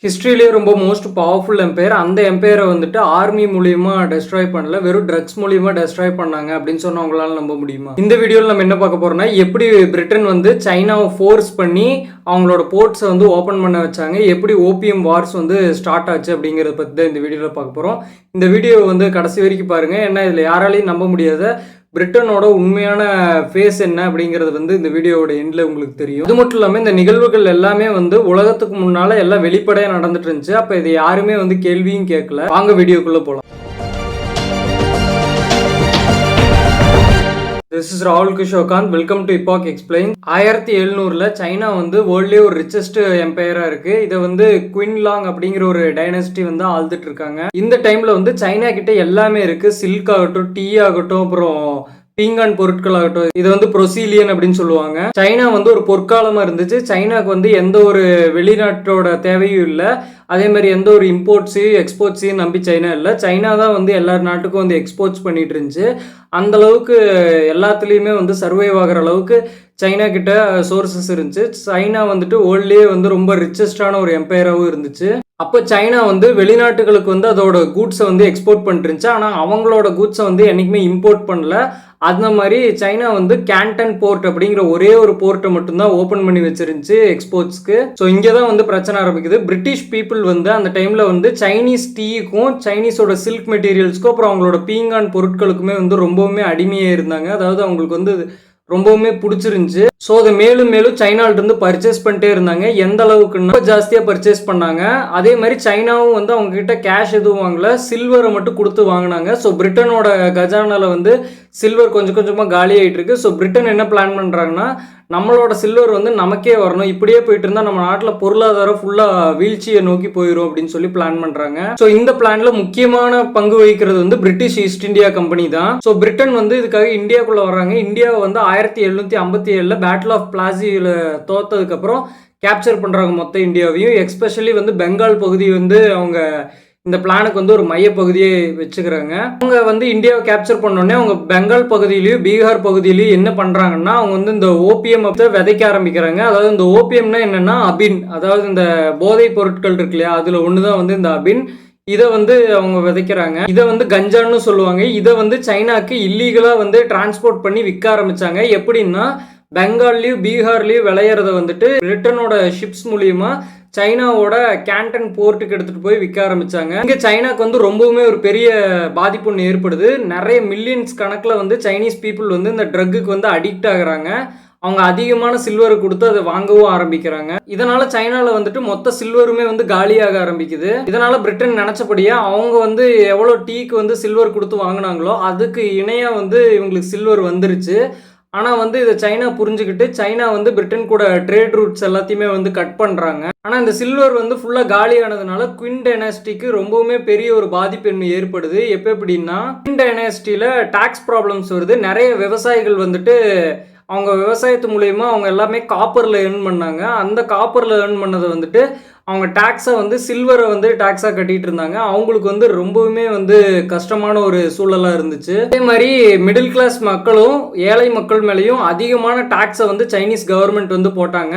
ஹிஸ்ட்ரியிலேயே ரொம்ப most powerful empire. அந்த எம்பையரை வந்துட்டு ஆர்மி மூலியமா டெஸ்ட்ராய் பண்ணல, வெறும் ட்ரக்ஸ் மூலியமா டெஸ்ட்ராய் பண்ணாங்க அப்படின்னு சொன்னா அவங்களால நம்ப முடியுமா? இந்த வீடியோவில் நம்ம என்ன பார்க்க போறோம்னா, எப்படி பிரிட்டன் வந்து சைனாவை ஃபோர்ஸ் பண்ணி அவங்களோட போர்ட்ஸை வந்து ஓப்பன் பண்ண வச்சாங்க, எப்படி ஓபிஎம் வார்ஸ் வந்து ஸ்டார்ட் ஆச்சு அப்படிங்கிறத பற்றி தான் இந்த வீடியோவில் பார்க்க போகிறோம். இந்த வீடியோ வந்து கடைசி வரைக்கும் பாருங்க, ஏன்னா இதில் யாராலையும் நம்ப முடியாத பிரிட்டனோட உண்மையான ஃபேஸ் என்ன அப்படிங்கிறது வந்து இந்த வீடியோவோட எண்டில் உங்களுக்கு தெரியும். அது மட்டும் இல்லாமல் இந்த நிகழ்வுகள் எல்லாமே வந்து உலகத்துக்கு முன்னால எல்லாம் வெளிப்படையாக நடந்துட்டு இருந்துச்சு. அப்போ இது யாருமே வந்து கேள்வியும் கேட்கல. வாங்க வீடியோக்குள்ள போகலாம். திஸ் இஸ் ராகுல் Kishokanth. Welcome to epic explain. 1700 China வந்து வேர்ல்ட்லேயே ஒரு ரிச்சஸ்ட் எம்பையரா இருக்கு. இதை வந்து குயின்லாங் அப்படிங்கிற ஒரு டைனஸ்டி வந்து ஆழ்ந்துட்டு இருக்காங்க. இந்த டைம்ல வந்து சைனா கிட்ட எல்லாமே இருக்கு. சில்க் ஆகட்டும், டீ ஆகட்டும், அப்புறம் பீங்கான் பொருட்கள் ஆகட்டும். இது வந்து ப்ரொசீலியன் அப்படின்னு சொல்லுவாங்க. சைனா வந்து ஒரு பொற்காலமா இருந்துச்சு. சைனாக்கு வந்து எந்த ஒரு வெளிநாட்டோட தேவையும் இல்லை. அதே மாதிரி எந்த ஒரு இம்போர்ட்ஸையும் எக்ஸ்போர்ட்ஸையும் நம்பி சைனா இல்லை. சைனா தான் வந்து எல்லா நாட்டுக்கும் வந்து எக்ஸ்போர்ட்ஸ் பண்ணிட்டு இருந்துச்சு. அந்த அளவுக்கு எல்லாத்துலேயுமே வந்து சர்வைவ் ஆகிற அளவுக்கு சைனா கிட்ட சோர்சஸ் இருந்துச்சு. சைனா வந்துட்டு வேர்ல்ட்லேயே வந்து ரொம்ப ரிச்சஸ்டான ஒரு எம்பையராகவும் இருந்துச்சு. அப்போ சைனா வந்து வெளிநாட்டுகளுக்கு வந்து அதோட கூட்ஸை வந்து எக்ஸ்போர்ட் பண்ணிருந்துச்சு. ஆனால் அவங்களோட கூட்ஸை வந்து என்றைக்குமே இம்போர்ட் பண்ணல. அந்த மாதிரி சைனா வந்து கேண்டன் போர்ட் அப்படிங்கிற ஒரே ஒரு போர்ட்டை மட்டும்தான் ஓப்பன் பண்ணி வச்சிருந்துச்சு எக்ஸ்போர்ட்ஸ்க்கு. ஸோ இங்கே தான் வந்து பிரச்சனை ஆரம்பிக்குது. பிரிட்டிஷ் பீப்புள் வந்து அந்த டைமில் வந்து சைனீஸ் டீக்கும் சைனீஸோட சில்க் மெட்டீரியல்ஸ்க்கும் அப்புறம் அவங்களோட பீங்கான் பொருட்களுக்குமே வந்து ரொம்பவுமே அடிமையாக இருந்தாங்க. அதாவது அவங்களுக்கு வந்து ரொம்பவுமே பிடிச்சிருந்துச்சு. ஸோ அதை மேலும் மேலும் சைனாலிருந்து பர்ச்சேஸ் பண்ணிட்டே இருந்தாங்க. எந்த அளவுக்குன்னா ஜாஸ்தியாக பர்ச்சேஸ் பண்ணாங்க. அதே மாதிரி சைனாவும் வந்து அவங்க கிட்ட கேஷ் எதுவும் வாங்கல, சில்வரை மட்டும் கொடுத்து வாங்கினாங்க. ஸோ பிரிட்டனோட கஜானால வந்து சில்வர் கொஞ்சம் கொஞ்சமாக காலி ஆகிட்டு இருக்கு. ஸோ பிரிட்டன் என்ன பிளான் பண்ணுறாங்கன்னா, நம்மளோட சில்வர் வந்து நமக்கே வரணும், இப்படியே போயிட்டு இருந்தால் நம்ம நாட்டில் பொருளாதாரம் ஃபுல்லாக வீழ்ச்சியை நோக்கி போயிடும் அப்படின்னு சொல்லி பிளான் பண்ணுறாங்க. ஸோ இந்த பிளான்ல முக்கியமான பங்கு வகிக்கிறது வந்து பிரிட்டிஷ் ஈஸ்ட் இந்தியா கம்பெனி தான். ஸோ பிரிட்டன் வந்து இதுக்காக இந்தியாவுக்குள்ள வர்றாங்க. இந்தியாவை வந்து 1757 பேட்டில் ஆஃப் பிளாசியில் தோத்ததுக்கு அப்புறம் கேப்சர் பண்றாங்க மொத்த இந்தியாவையும். எக்ஸ்பெஷலி வந்து பெங்கால் பகுதி வந்து அவங்க இந்த பிளானுக்கு வந்து ஒரு மைய பகுதியை வச்சுக்கிறாங்க. அவங்க வந்து இந்தியாவை கேப்சர் பண்ணோடனே அவங்க பெங்கால் பகுதியிலையும் பீகார் பகுதியிலையும் என்ன பண்றாங்கன்னா, அவங்க வந்து இந்த ஓபிஎம் விதைக்க ஆரம்பிக்கிறாங்க. அதாவது இந்த ஓபிஎம்னா என்னன்னா அபின், அதாவது இந்த போதைப் பொருட்கள் இருக்கு இல்லையா, அதுல ஒண்ணுதான் வந்து இந்த அபின். இதை வந்து அவங்க விதைக்கிறாங்க. இதை வந்து கஞ்சான்னு சொல்லுவாங்க. இதை வந்து சைனாக்கு இல்லீகலா வந்து டிரான்ஸ்போர்ட் பண்ணி விற்க ஆரம்பிச்சாங்க. எப்படின்னா, பெங்கால்லையும் பீகார்லையும் விளையிறத வந்துட்டு பிரிட்டனோட ஷிப்ஸ் மூலியமா சைனாவோட கேண்டன் போர்ட்டுக்கு எடுத்துட்டு போய் விற்க ஆரம்பிச்சாங்க. இங்க சைனாக்கு வந்து ரொம்பவுமே ஒரு பெரிய பாதிப்பு ஒன்று ஏற்படுது. நிறைய மில்லியன்ஸ் கணக்கில் வந்து சைனீஸ் பீப்புள் வந்து இந்த ட்ரக்குக்கு வந்து அடிக்ட் ஆகுறாங்க. அவங்க அதிகமான சில்வரை கொடுத்து அதை வாங்கவும் ஆரம்பிக்கிறாங்க. இதனால சைனால வந்துட்டு மொத்த சில்வருமே வந்து காலியாக ஆரம்பிக்குது. இதனால பிரிட்டன் நினைச்சபடியா அவங்க வந்து எவ்வளவு டீக்கு வந்து சில்வர் கொடுத்து வாங்கினாங்களோ அதுக்கு இணையா வந்து இவங்களுக்கு சில்வர் வந்துருச்சு. ஆனால் வந்து இதை சைனா புரிஞ்சுக்கிட்டு சைனா வந்து பிரிட்டன் கூட ட்ரேட் ரூட்ஸ் எல்லாத்தையுமே வந்து கட் பண்ணுறாங்க. ஆனால் இந்த சில்வர் வந்து ஃபுல்லாக காலியானதுனால குயின் டைனாஸ்டிக்கு ரொம்பவுமே பெரிய ஒரு பாதிப்பு என்ன ஏற்படுது. எப்படின்னா, குயின் டைனாஸ்டியில் டாக்ஸ் ப்ராப்ளம்ஸ் வருது. நிறைய விவசாயிகள் வந்துட்டு அவங்க விவசாயத்து மூலயமா அவங்க எல்லாமே காப்பரில் ஏர்ன் பண்ணாங்க. அந்த காப்பரில் ஏர்ன் பண்ணதை வந்துட்டு அவங்க டாக்ஸை வந்து சில்வரை வந்து டாக்ஸாக கட்டிட்டு இருந்தாங்க. அவங்களுக்கு வந்து ரொம்பவுமே வந்து கஷ்டமான ஒரு சூழலாக இருந்துச்சு. அதே மாதிரி மிடில் கிளாஸ் மக்களும் ஏழை மக்கள் மேலேயும் அதிகமான டாக்ஸை வந்து சைனீஸ் கவர்மெண்ட் வந்து போட்டாங்க.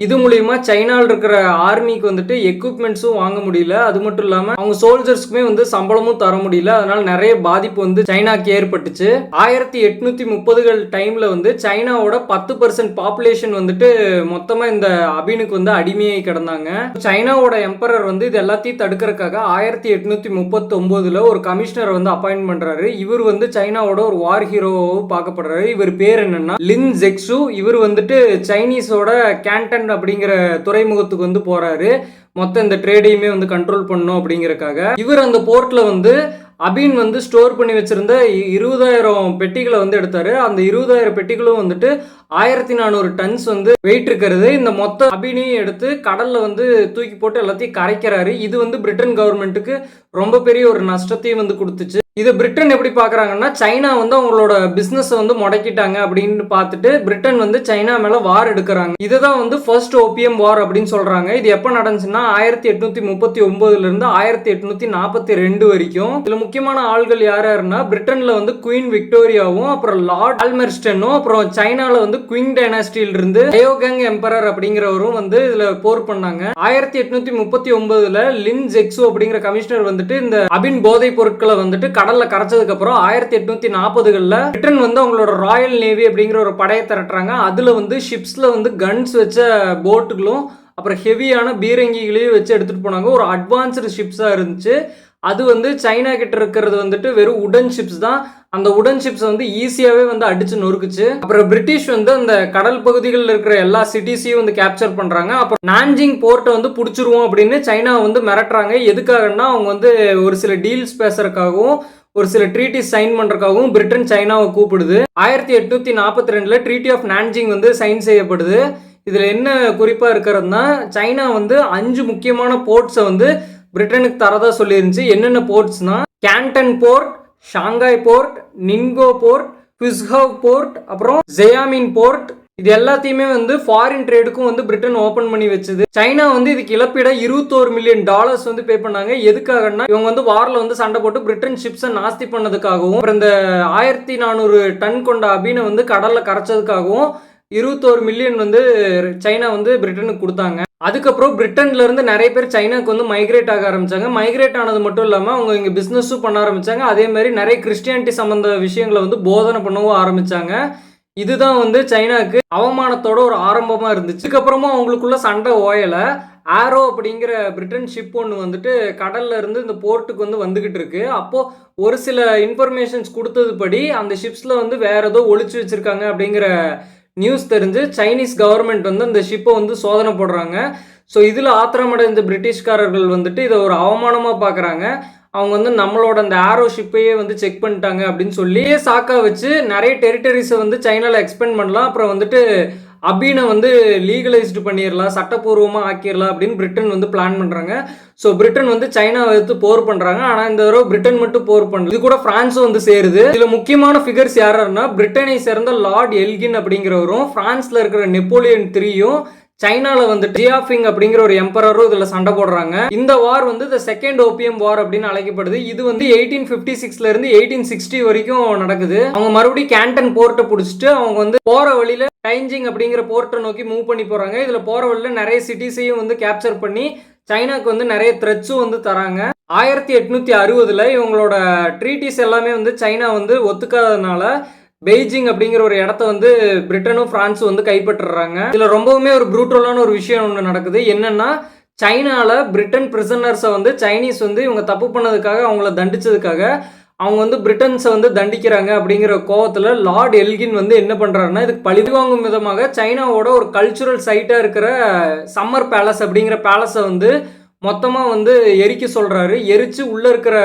இது மூலியமா சைனாவில் இருக்கிற ஆர்மிக்கு வந்துட்டு எக்யூப்மெண்ட்ஸும் வாங்க முடியல. அது மட்டும் இல்லாமல் அவங்க சோல்ஜர்ஸ்க்குமே வந்து சம்பளமும் தர முடியல. அதனால நிறைய பாதிப்பு வந்து சைனாக்கு ஏற்பட்டுச்சு. 1830கள் டைம்ல வந்து சைனாவோட 10% பாப்புலேஷன் வந்துட்டு மொத்தமா இந்த அபினுக்கு வந்து அடிமையாகி கிடந்தாங்க. சைனாவோட எம்பரர் வந்து இது எல்லாத்தையும் தடுக்கிறதுக்காக 1839 ஒரு கமிஷனர் வந்து அப்பாயின்ட் பண்றாரு. இவர் வந்து சைனாவோட ஒரு வார் ஹீரோவாகவும் பார்க்கப்படுறாரு. இவர் பேர் என்னன்னா லின் ஜெக்ஸு. இவர் வந்துட்டு சைனீஸோட கேண்டன் அப்படிங்கிற துறைமுகத்துக்கு வந்து போறாரு. மொத்த இந்த ட்ரேடையுமே வந்து கண்ட்ரோல் பண்ணணும் அப்படிங்கறக்காக. இவர் அந்த போர்ட்ல வந்து அபின் வந்து ஸ்டோர் பண்ணி வச்சிருந்த 20,000 பெட்டிகளை வந்து எடுத்தாரு. அந்த 20,000 பெட்டிகளும் வந்துட்டு 1400 டன்ஸ் வந்து வெயிட் இருக்கிறது. இந்த மொத்த அபினையும் எடுத்து கடல்ல வந்து தூக்கி போட்டு எல்லாத்தையும் கரைக்கிறாரு. இது வந்து பிரிட்டன் கவர்மெண்ட்டுக்கு ரொம்ப பெரிய ஒரு நஷ்டத்தையும் வந்து கொடுத்துச்சு. இதை பிரிட்டன் எப்படி பார்க்குறாங்கன்னா, சைனா வந்து அவங்களோட பிஸ்னஸை வந்து முடக்கிட்டாங்க அப்படின்னு பார்த்துட்டு பிரிட்டன் வந்து சைனா மேலே வார் எடுக்கிறாங்க. இதை தான் வந்து ஃபர்ஸ்ட் ஓபிஎம் வார் அப்படின்னு சொல்கிறாங்க. இது எப்போ நடந்துச்சுன்னா 1839 1842 வரைக்கும். இதில் முக்கியமான ஆள்கள் யார் யாருன்னா, பிரிட்டனில் வந்து குயின் விக்டோரியாவும், அப்புறம் லார்ட் ஆல்மெர்ஸ்டனும், அப்புறம் சைனாவில் வந்து குயிங் டைனாஸ்டியில இருந்து டயோகங் எம்பரர் அப்படிங்கிறவரும் வந்து இதுல போர் பண்ணாங்க. 1839ல லின் ஜெக்ஸு அப்படிங்கிற கமிஷனர் வந்துட்டு இந்த அபின் போதைப் பொருட்களை வந்துட்டு கடல்ல கரைச்சதுக்கு அப்புறம் 1840களில் பிரிட்டன் வந்து அவங்களோட ராயல் நேவி அப்படிங்கிற ஒரு படையை திரட்டுறாங்க. அதுல வந்து ஷிப்ஸ்ல வந்து கன்ஸ் வச்ச போட்டுகளும் அப்புறம் ஹெவியான பீரங்கிகளையும் வச்சு எடுத்துட்டு போனாங்க. ஒரு அட்வான்ஸ்டு ஷிப்ஸா இருந்துச்சு. அது வந்து சைனா கிட்ட இருக்கிறது வந்துட்டு வெறும் உடன் ஷிப்ஸ் தான். அந்த உடன் ஷிப்ஸ் வந்து ஈஸியாவே வந்து அடிச்சு நொறுக்குச்சு. அப்புறம் பிரிட்டிஷ் வந்து அந்த கடல் பகுதிகளில் இருக்கிற எல்லா சிட்டிஸையும் வந்து கேப்சர் பண்றாங்க. அப்புறம் நான்ஜிங் போர்ட்டை வந்து பிடிச்சிருவோம் அப்படின்னு சைனா வந்து மிரட்டுறாங்க. எதுக்காகன்னா அவங்க வந்து ஒரு சில டீல்ஸ் பேசுறதுக்காகவும் ஒரு சில ட்ரீட்டிஸ் சைன் பண்றதுக்காகவும் பிரிட்டன் சைனாவை கூப்பிடுது. 1842ல ட்ரீட்டி ஆஃப் நான்ஜிங் வந்து சைன் செய்யப்படுது. இதுல என்ன குறிப்பா இருக்கிறதுனா சைனா வந்து 5 முக்கியமான போர்ட்ஸை வந்து பிரிட்டனுக்கு தரதா சொல்லியிருந்துச்சு. என்னென்ன போர்ட்ஸ்னா Canton port, Shanghai port, Ningbo port, Fuzhou port, அப்புறம் ஜெயாமின் போர்ட். இது எல்லாத்தையுமே வந்து ஃபாரின் ட்ரேடுக்கும் வந்து பிரிட்டன் ஓபன் பண்ணி வச்சது. சைனா வந்து இதுக்கு இழப்பீட $21 மில்லியன் வந்து பே பண்ணாங்க. எதுக்காகனா இவங்க வந்து வார்ல வந்து சண்டை போட்டு பிரிட்டன் ஷிப்ஸை நாஸ்தி பண்ணதுக்காகவும் அப்புறம் இந்த 1400 டன் கொண்ட அபினை வந்து கடல்ல கரைச்சதுக்காகவும் 21 மில்லியன் வந்து சைனா வந்து பிரிட்டனுக்கு கொடுத்தாங்க. அதுக்கப்புறம் பிரிட்டன்ல இருந்து நிறைய பேர் சைனாக்கு வந்து மைக்ரேட் ஆக ஆரம்பிச்சாங்க. மைக்ரேட் ஆனது மட்டும் இல்லாம அவங்க இங்க பிசினஸும் பண்ண ஆரம்பிச்சாங்க. அதே மாதிரி நிறைய கிறிஸ்டியானிட்டி சம்பந்த விஷயங்களை வந்து போதனை பண்ணவும் ஆரம்பிச்சாங்க. இதுதான் வந்து சைனாக்கு அவமானத்தோட ஒரு ஆரம்பமா இருந்துச்சு. அதுக்கப்புறமா அவங்களுக்குள்ள சண்டை ஓயல. ஆரோ அப்படிங்கிற பிரிட்டன் ஷிப் ஒன்று வந்துட்டு கடல்ல இருந்து இந்த போர்ட்டுக்கு வந்து வந்துகிட்டு இருக்கு. அப்போ ஒரு சில இன்ஃபர்மேஷன்ஸ் கொடுத்தது படி அந்த ஷிப்ஸ்ல வந்து வேற ஏதோ ஒளிச்சு வச்சிருக்காங்க அப்படிங்கிற நியூஸ் தெரிஞ்சு சைனீஸ் கவர்மெண்ட் வந்து அந்த ஷிப்பை வந்து சோதனை போடுறாங்க. ஸோ இதில் ஆத்திரமடைந்த பிரிட்டிஷ்காரர்கள் வந்துட்டு இதை ஒரு அவமானமாக பார்க்குறாங்க. அவங்க வந்து நம்மளோட அந்த ஆரோ ஷிப்பையே வந்து செக் பண்ணிட்டாங்க அப்படின்னு சொல்லி சாக்கா வச்சு நிறைய டெரிட்டரிஸை வந்து சைனாவில் எக்ஸ்பெண்ட் பண்ணலாம். அப்புறம் வந்துட்டு அபீனை வந்து லீகலைஸ்டு பண்ணிடலாம், சட்டப்பூர்வமாக ஆக்கிடலாம் அப்படின்னு பிரிட்டன் வந்து பிளான் பண்ணுறாங்க. ஸோ பிரிட்டன் வந்து சைனாவை எடுத்து போர் பண்ணுறாங்க. ஆனால் இந்த தடவை பிரிட்டன் மட்டும் போர் பண்ணல, இது கூட பிரான்ஸும் வந்து சேருது. இதில் முக்கியமான ஃபிகர்ஸ் யாருன்னா பிரிட்டனை சேர்ந்த லார்ட் எல்கின் அப்படிங்கிறவரும் ஃப்ரான்ஸில் இருக்கிற நெப்போலியன் III சைனால வந்து ஜியாஃபிங் அப்படிங்கிற ஒரு எம்பரரும் இதுல சண்டை போடுறாங்க. இந்த வார் வந்து தி செகண்ட் ஓபியம் வார் அப்படின்னு அழைக்கப்படுது. இது வந்து 1856ல இருந்து 1860 வரைக்கும் நடக்குது. அவங்க மறுபடியும் கேண்டன் போர்ட்டை பிடிச்சிட்டு அவங்க வந்து போற வழியில டைஞ்சிங் அப்படிங்கிற போர்ட்டை நோக்கி மூவ் பண்ணி போறாங்க. இதுல போற வழியில நிறைய சிட்டிஸையும் வந்து கேப்சர் பண்ணி சைனாக்கு வந்து நிறைய த்ரெட்ஸும் வந்து தராங்க. 1860ல இவங்களோட ட்ரீட்டிஸ் எல்லாமே வந்து சைனா வந்து ஒத்துக்காததுனால பெய்ஜிங் அப்படிங்கிற ஒரு இடத்த வந்து பிரிட்டனும் பிரான்ஸும் வந்து கைப்பற்றுறாங்க. இதுல ரொம்பவுமே ஒரு ப்ரூட்டலான ஒரு விஷயம் ஒன்று நடக்குது. என்னன்னா சைனால பிரிட்டன் பிரிசனர்ஸை வந்து சைனீஸ் வந்து இவங்க தப்பு பண்ணதுக்காக அவங்கள தண்டிச்சதுக்காக அவங்க வந்து பிரிட்டன்ஸை வந்து தண்டிக்கிறாங்க அப்படிங்கிற கோவத்துல லார்ட் எல்கின் வந்து என்ன பண்றாருன்னா இதுக்கு பழிவாங்கும் விதமாக சைனாவோட ஒரு கல்ச்சுரல் சைட்டா இருக்கிற சம்மர் பேலஸ் அப்படிங்கிற பேலஸை வந்து மொத்தமா வந்து எரிக்க சொல்றாரு. எரிச்சு உள்ள இருக்கிற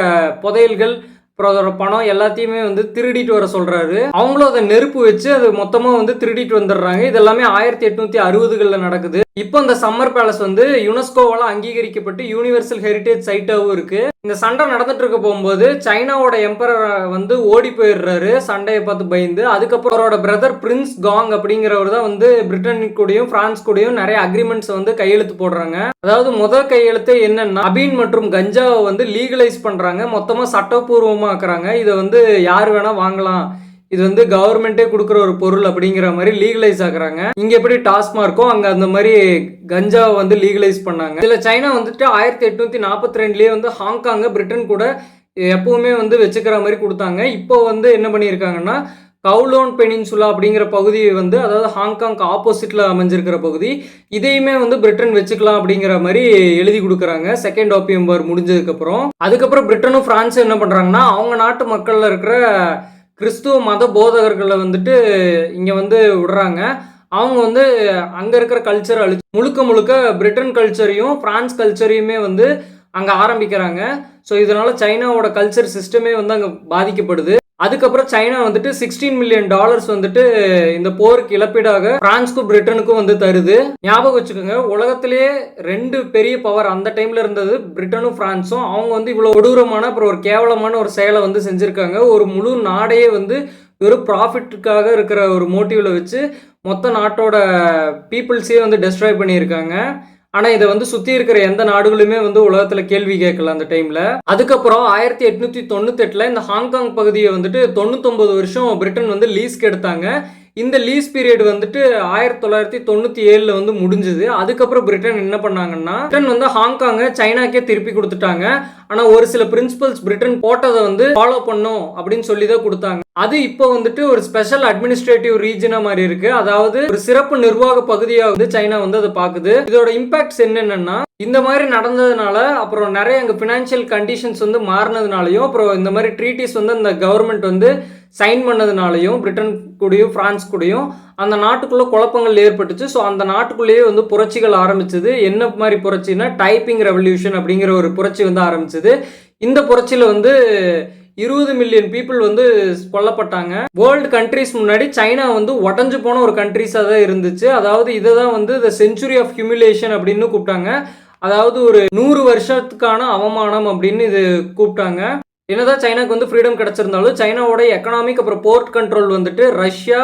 புதையல்கள் அப்புறம் அதோட பணம் எல்லாத்தையுமே வந்து திருடிட்டு வர சொல்றாரு. அவங்களும் அதை நெருப்பு வச்சு அது மொத்தமா வந்து திருடிட்டு வந்துடுறாங்க. இது எல்லாமே 1860களில் நடக்குது. இப்போ இந்த சம்மர் பேலஸ் வந்து யுனெஸ்கோவால அங்கீகரிக்கப்பட்டு யூனிவர்சல் ஹெரிட்டேஜ் சைட்டாகவும் இருக்கு. இந்த சண்டை நடந்துட்டு இருக்க போகும்போது சைனாவோட எம்பரர் வந்து ஓடி போயிடுறாரு சண்டையை பார்த்து பயந்து. அதுக்கப்புறம் அவரோட பிரதர் பிரின்ஸ் காங் அப்படிங்கிறவர் தான் வந்து பிரிட்டன் கூடயும் பிரான்ஸ் கூடயும் நிறைய அக்ரிமெண்ட்ஸ் வந்து கையெழுத்து போடுறாங்க. அதாவது முதல் கையெழுத்து என்னன்னா அபீன் மற்றும் கஞ்சாவை வந்து லீகலைஸ் பண்றாங்க, மொத்தமா சட்டப்பூர்வமா ஆக்குறாங்க. இதை வந்து யார் வேணா வாங்கலாம், இது வந்து கவர்மெண்டே கொடுக்குற ஒரு பொருள் அப்படிங்கிற மாதிரி லீகலைஸ் ஆகுறாங்க. இங்க எப்படி டாஸ்மார்க்கோ அங்க அந்த மாதிரி கஞ்சாவை வந்து லீகலைஸ் பண்ணாங்க. இதுல சைனா வந்துட்டு 1842லயே வந்து ஹாங்காங்க பிரிட்டன் கூட எப்பவுமே வந்து வச்சுக்கிற மாதிரி கொடுத்தாங்க. இப்போ வந்து என்ன பண்ணியிருக்காங்கன்னா கவுலோன் பெனின்சுலா அப்படிங்கிற பகுதியை வந்து அதாவது ஹாங்காங்க்கு ஆப்போசிட்ல அமைஞ்சிருக்கிற பகுதி, இதையுமே வந்து பிரிட்டன் வச்சுக்கலாம் அப்படிங்கிற மாதிரி எழுதி கொடுக்குறாங்க செகண்ட் ஓபியம் வார் முடிஞ்சதுக்கு அப்புறம். அதுக்கப்புறம் பிரிட்டனும் பிரான்ஸும் என்ன பண்றாங்கன்னா அவங்க நாட்டு மக்கள்ல இருக்கிற கிறிஸ்துவ மத போதகர்களை வந்துட்டு இங்க வந்து விடுறாங்க. அவங்க வந்து அங்க இருக்கிற கல்ச்சரை அழிச்சு முழுக்க முழுக்க பிரிட்டன் கல்ச்சரையும் பிரான்ஸ் கல்ச்சரையுமே வந்து அங்க ஆரம்பிக்கிறாங்க. ஸோ இதனால சைனாவோட கல்ச்சர் சிஸ்டமே வந்து அங்க பாதிக்கப்படுது. அதுக்கப்புறம் சைனா வந்துட்டு $16 மில்லியன் வந்துட்டு இந்த போருக்கு இழப்பீடாக பிரான்ஸ்க்கும் பிரிட்டனுக்கும் வந்து தருது. ஞாபகம் வச்சுக்கோங்க, உலகத்திலேயே 2 பெரிய பவர் அந்த டைம்ல இருந்தது பிரிட்டனும் பிரான்ஸும். அவங்க வந்து இவ்வளவு கொடூரமான அப்புறம் ஒரு கேவலமான ஒரு செயலை வந்து செஞ்சிருக்காங்க. ஒரு முழு நாடையே வந்து வெறும் ப்ராஃபிட்டுக்காக இருக்கிற ஒரு மோட்டிவ்ல வச்சு மொத்த நாட்டோட பீப்புள்ஸையே வந்து டெஸ்ட்ராய் பண்ணியிருக்காங்க. ஆனா இதை வந்து சுத்தி இருக்கிற எந்த நாடுகளுமே வந்து உலகத்துல கேள்வி கேட்கல அந்த டைம்ல. அதுக்கப்புறம் 1898ல இந்த ஹாங்காங் பகுதியை வந்துட்டு 99 வருஷம் பிரிட்டன் வந்து லீஸ்க்கு எடுத்தாங்க. இந்த லீஸ் பீரியட் வந்துட்டு 1997 வந்து முடிஞ்சது. அதுக்கப்புறம் பிரிட்டன் என்ன பண்ணாங்கன்னா, பிரிட்டன் வந்து ஹாங்காங்கை சைனாக்கே திருப்பி கொடுத்துட்டாங்க. ஆனா ஒரு சில பிரின்சிபல்ஸ் பிரிட்டன் போட்டதை வந்து ஃபாலோ பண்ணும் அப்படின்னு சொல்லி தான் கொடுத்தாங்க. அது இப்போ வந்துட்டு ஒரு ஸ்பெஷல் அட்மினிஸ்ட்ரேட்டிவ் ரீஜனா மாதிரி இருக்கு. அதாவது ஒரு சிறப்பு நிர்வாக பகுதியாக வந்து சைனா வந்து அதை பாக்குது. இதோட இம்பாக்ட்ஸ் என்னென்னா, இந்த மாதிரி நடந்ததுனால அப்புறம் நிறைய அங்க பினான்சியல் கண்டிஷன்ஸ் வந்து மாறினதுனாலையும், அப்புறம் இந்த மாதிரி ட்ரீட்டிஸ் வந்து அந்த கவர்மெண்ட் வந்து சைன் பண்ணதுனாலையும், பிரிட்டன் கூடயும் பிரான்ஸ் கூடயும் அந்த நாட்டுக்குள்ள குழப்பங்கள் ஏற்பட்டுச்சு. ஸோ அந்த நாட்டுக்குள்ளேயே வந்து புரட்சிகள் ஆரம்பிச்சது. என்ன மாதிரி புரட்சினா, டைப்பிங் ரெவல்யூஷன் அப்படிங்கிற ஒரு புரட்சி வந்து ஆரம்பிச்சது. இந்த புரட்சியில வந்து 20 மில்லியன் பீப்புள் வந்து கொல்லப்பட்டாங்க. வேர்ல்டு கண்ட்ரிஸ் முன்னாடி சைனா வந்து உடஞ்சு போன ஒரு கண்ட்ரிஸாக தான் இருந்துச்சு. அதாவது இதை தான் வந்து த செஞ்சுரி ஆஃப் ஹியூமிலேஷன் அப்படின்னு கூப்பிட்டாங்க. அதாவது ஒரு 100 வருஷத்துக்கான அவமானம் அப்படின்னு இது கூப்பிட்டாங்க. என்னதான் சைனாக்கு வந்து ஃப்ரீடம் கிடைச்சிருந்தாலும் சைனாவோட எக்கனாமிக் அப்புறம் போர்ட் கண்ட்ரோல் வந்துட்டு ரஷ்யா,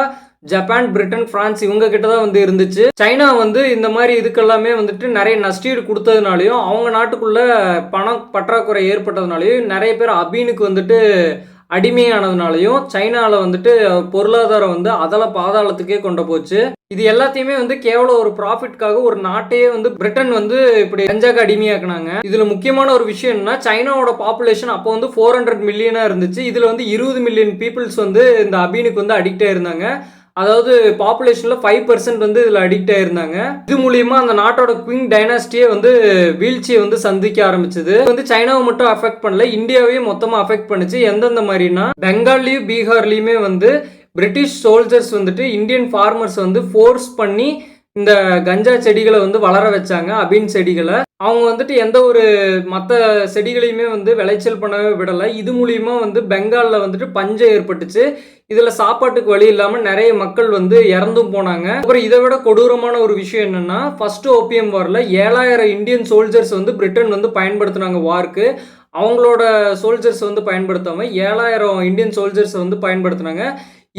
ஜப்பான், பிரிட்டன், பிரான்ஸ் இவங்க கிட்ட தான் வந்து இருந்துச்சு. சைனா வந்து இந்த மாதிரி இதுக்கெல்லாமே வந்துட்டு நிறைய நஷ்டீடு கொடுத்ததுனாலையும், அவங்க நாட்டுக்குள்ள பணம் பற்றாக்குறை ஏற்பட்டதுனாலையும், நிறைய பேர் அபீனுக்கு வந்துட்டு அடிமையானதுனாலையும் சைனாவில் வந்துட்டு பொருளாதாரம் வந்து அதல பாதாளத்துக்கே கொண்டு போச்சு. இது எல்லாத்தையுமே வந்து கேவலம் ஒரு ப்ராஃபிட்காக ஒரு நாட்டையே வந்து பிரிட்டன் வந்து இப்படி கஞ்சாக்கு அடிமையாக்குனாங்க. இதுல முக்கியமான ஒரு விஷயம் என்னன்னா, சைனாவோட பாப்புலேஷன் அப்போ வந்து 400 மில்லியனா இருந்துச்சு. இதுல வந்து 20 மில்லியன் பீப்புள்ஸ் வந்து இந்த அபீனுக்கு வந்து அடிக்ட் ஆயிருந்தாங்க. அதாவது பாப்புலேஷன்ல 5% வந்து இதுல அடிக்ட் ஆயிருந்தாங்க. இது மூலியமா அந்த நாட்டோட குயிங் டைனாஸ்டியே வந்து வீழ்ச்சியை வந்து சந்திக்க ஆரம்பிச்சது. வந்து சைனாவை மட்டும் அஃபெக்ட் பண்ணல, இந்தியாவையும் மொத்தமா அஃபெக்ட் பண்ணுச்சு. எந்தெந்த மாதிரினா, பெங்கால்லையும் பீகார்லயுமே வந்து பிரிட்டிஷ் சோல்ஜர்ஸ் வந்துட்டு இந்தியன் ஃபார்மர்ஸ் வந்து ஃபோர்ஸ் பண்ணி இந்த கஞ்சா செடிகளை வந்து வளர வச்சாங்க, அபீன் செடிகளை. அவங்க வந்துட்டு எந்த ஒரு மற்ற செடிகளையுமே வந்து விளைச்சல் பண்ணவே விடலை. இது மூலியமா வந்து பெங்காலில் வந்துட்டு பஞ்சம் ஏற்பட்டுச்சு. இதில் சாப்பாட்டுக்கு வழி இல்லாமல் நிறைய மக்கள் வந்து இறந்தும் போனாங்க. அப்புறம் இதை விட கொடூரமான ஒரு விஷயம் என்னன்னா, ஃபர்ஸ்ட் ஓபிஎம் வாரில் 7000 இந்தியன் சோல்ஜர்ஸ் வந்து பிரிட்டன் வந்து பயன்படுத்தினாங்க வார்க்கு. அவங்களோட சோல்ஜர்ஸ் வந்து பயன்படுத்தாம 7000 இந்தியன் சோல்ஜர்ஸ் வந்து பயன்படுத்தினாங்க.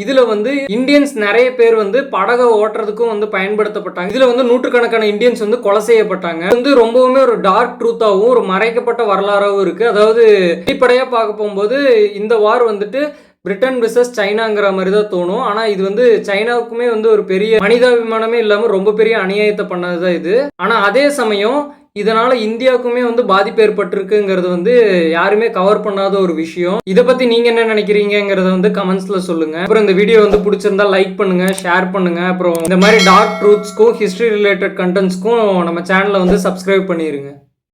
இதுல வந்து இந்தியன்ஸ் நிறைய பேர் வந்து படகை ஓட்டுறதுக்கும் வந்து பயன்படுத்தப்பட்டாங்க. இதுல வந்து நூற்றுக்கணக்கான இந்தியன்ஸ் வந்து கொலை செய்யப்பட்டாங்க. வந்து ரொம்பவுமே ஒரு டார்க் ட்ரூத்தாகவும் ஒரு மறைக்கப்பட்ட வரலாறாகவும் இருக்கு. அதாவது வெளிப்படையா பார்க்க போகும்போது இந்த வார் வந்துட்டு பிரிட்டன் விசஸ் சைனாங்கிற மாதிரி தான் தோணும். ஆனா இது வந்து சைனாவுக்குமே வந்து ஒரு பெரிய மனிதாபிமானமே இல்லாம ரொம்ப பெரிய அநியாயத்தை பண்ணதுதான் இது. ஆனா அதே சமயம் இதனால இந்தியாவுக்குமே வந்து பாதிப்பு ஏற்பட்டிருக்குங்கிறது வந்து யாருமே கவர் பண்ணாத ஒரு விஷயம். இதை பத்தி நீங்க என்ன நினைக்கிறீங்கிறத வந்து கமெண்ட்ஸ்ல சொல்லுங்க. அப்புறம் இந்த வீடியோ வந்து பிடிச்சிருந்தா லைக் பண்ணுங்க, ஷேர் பண்ணுங்க. அப்புறம் இந்த மாதிரி டார்க் ட்ரூத்ஸ்க்கும் ஹிஸ்டரி ரிலேட்டட் கண்டென்ட்ஸ்க்கும் நம்ம சேனலை வந்து சப்ஸ்கிரைப் பண்ணிருங்க.